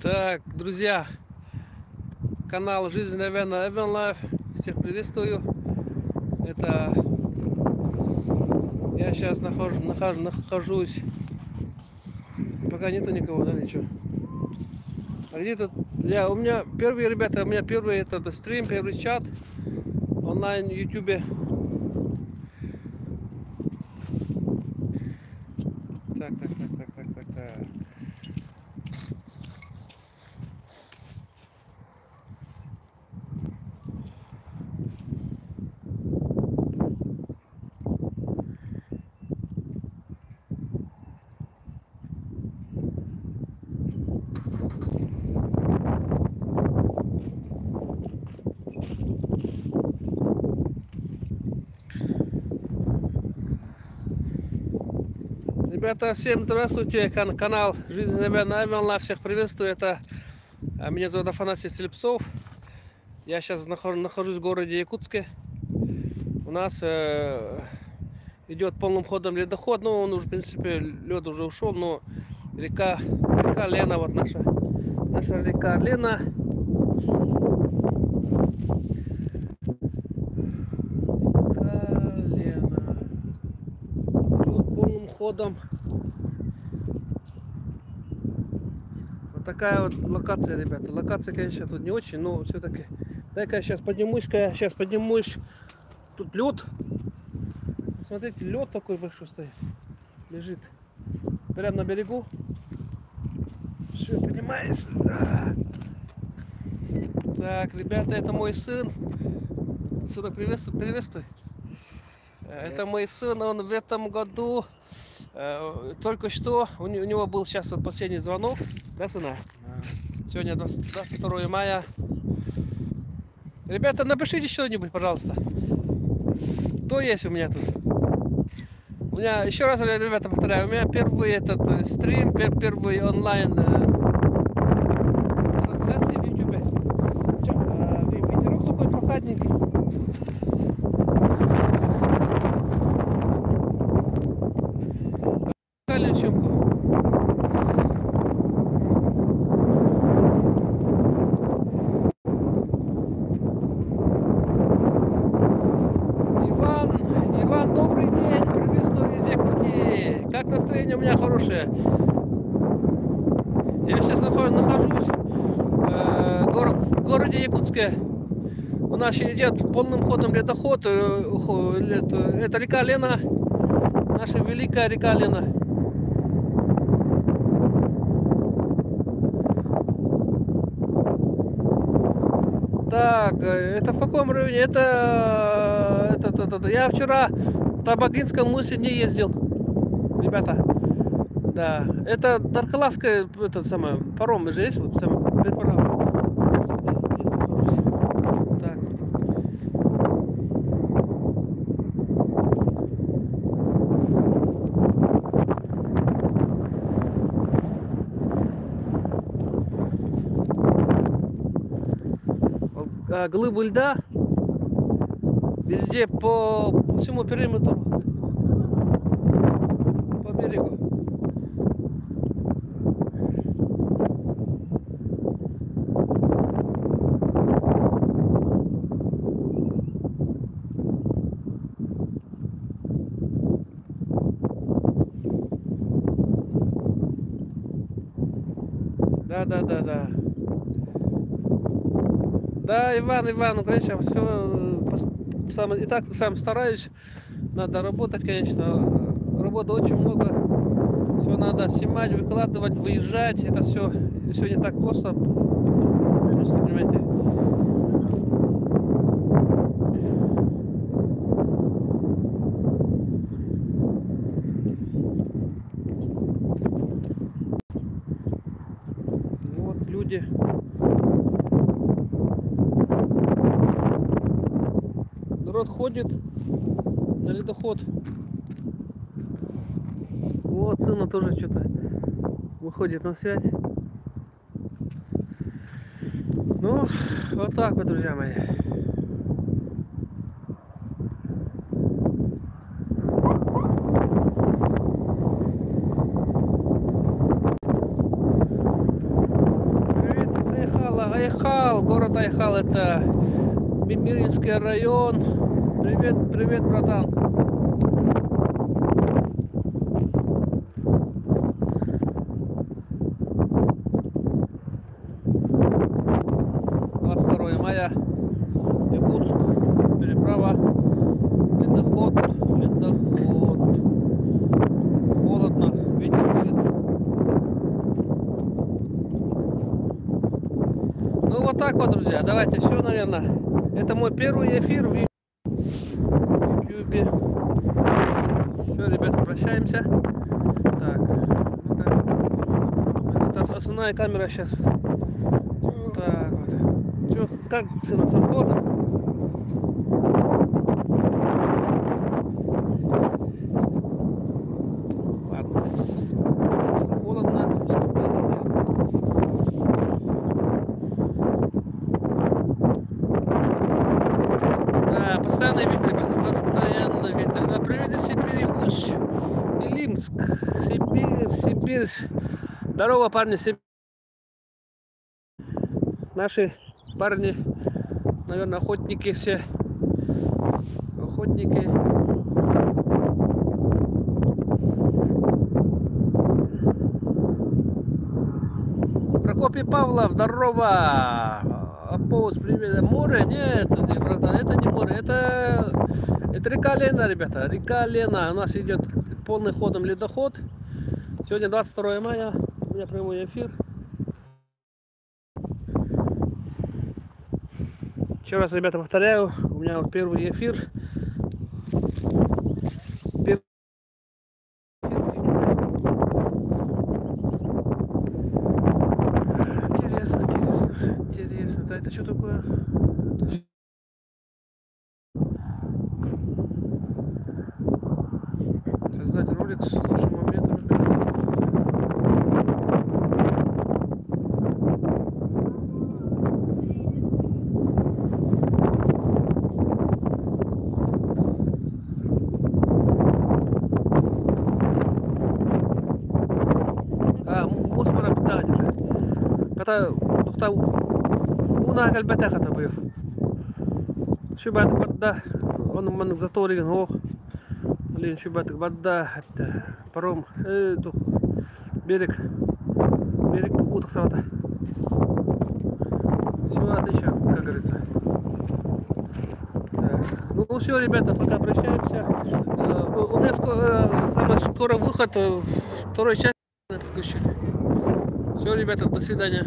Так, друзья, канал Жизнь Эвена Эвен Лайф. Всех приветствую. Это я сейчас нахожусь. Пока нету никого, да, ничего. А где тут? У меня первые, ребята, у меня первый этот стрим, первый чат онлайн в Ютубе. Так. Ребята, всем здравствуйте, канал Жизнь Эвена Эвен Лайф. Всех приветствую. Это меня зовут Афанасий Слепцов. Я сейчас нахожусь в городе Якутске. У нас идет полным ходом ледоход, но он уже, в принципе, лед уже ушел, но река Лена, вот наша река Лена. Река Лена. Идет полным ходом. Вот такая вот локация, ребята. Локация, конечно, тут не очень, но все-таки. Дай-ка я сейчас поднимусь. Тут лед. Смотрите, лед такой большой стоит. Лежит. Прямо на берегу. Все, понимаешь? Так, ребята, это мой сын. Сынок, приветствуй. Это мой сын, он в этом году только что, у него был сейчас вот последний звонок, да, сына? Сегодня 22 мая. Ребята, напишите что-нибудь, пожалуйста. Кто есть у меня тут? У меня, еще раз, ребята, повторяю, у меня первый этот стрим, первый онлайн трансляции в Ютубе. Ветерок такой прохладненький. Съемку. Иван, добрый день, приветствую из Якутии. Как настроение у меня хорошее? Я сейчас нахожусь в городе Якутске. У нас идет полным ходом ледоход. Это река Лена, наша великая река Лена. Так, это в каком районе? Это я вчера по Багинскому мысе не ездил, ребята. Да, это Дархаласская, это самое, паром же есть, вот самое, переправа. Так. Глыбы льда везде по всему периметру, по берегу. Да. Да, Иван, ну, конечно, все сам, и так сам стараюсь. Надо работать, конечно. Работы очень много. Все надо снимать, выкладывать, выезжать. Это все не так просто. Просто, понимаете. Вот люди. Народ ходит на ледоход. Вот сына тоже что-то выходит на связь. Ну, вот так вот, друзья мои. Тайхал, это Миринский район. Привет, привет, братан. Мая, Якутск, переправа, ледоход, ледоход. Холодно, ветер будет. Ну вот так вот, друзья, давайте все, наверное. Это мой первый эфир в YouTube. Все, ребята, прощаемся. Так, это основная камера сейчас. Так вот. Че, как сына, сам холодно? Ладно. Холодно. Да, постоянный ветер, ребята, постоянный ветер. На приводе Сибири, Усть, Илимск, Сибирь. Здорово, парни, Сибирь. Наши парни, наверное, охотники все. Охотники. Прокопий Павлов, здорово! Апоус, привет. Море? Нет, братан, это не море, это река Лена, ребята, река Лена. У нас идет полным ходом ледоход. Сегодня 22 мая, у меня прямой эфир. Еще раз, ребята, повторяю, у меня вот первый эфир. Интересно. Да, это что такое? Создать ролик с лучшим моментом. Мусмара питание. Kata tukta una kalbata kata bu. Şu بعد بدأ он من заторي هو لين شو بعد بدأ حتى паром берег уток савата. Все отлично, как говорится. Ну все, ребята, пока прощаемся. У меня самый скоро выход второй части включили. Все, ребята, до свидания.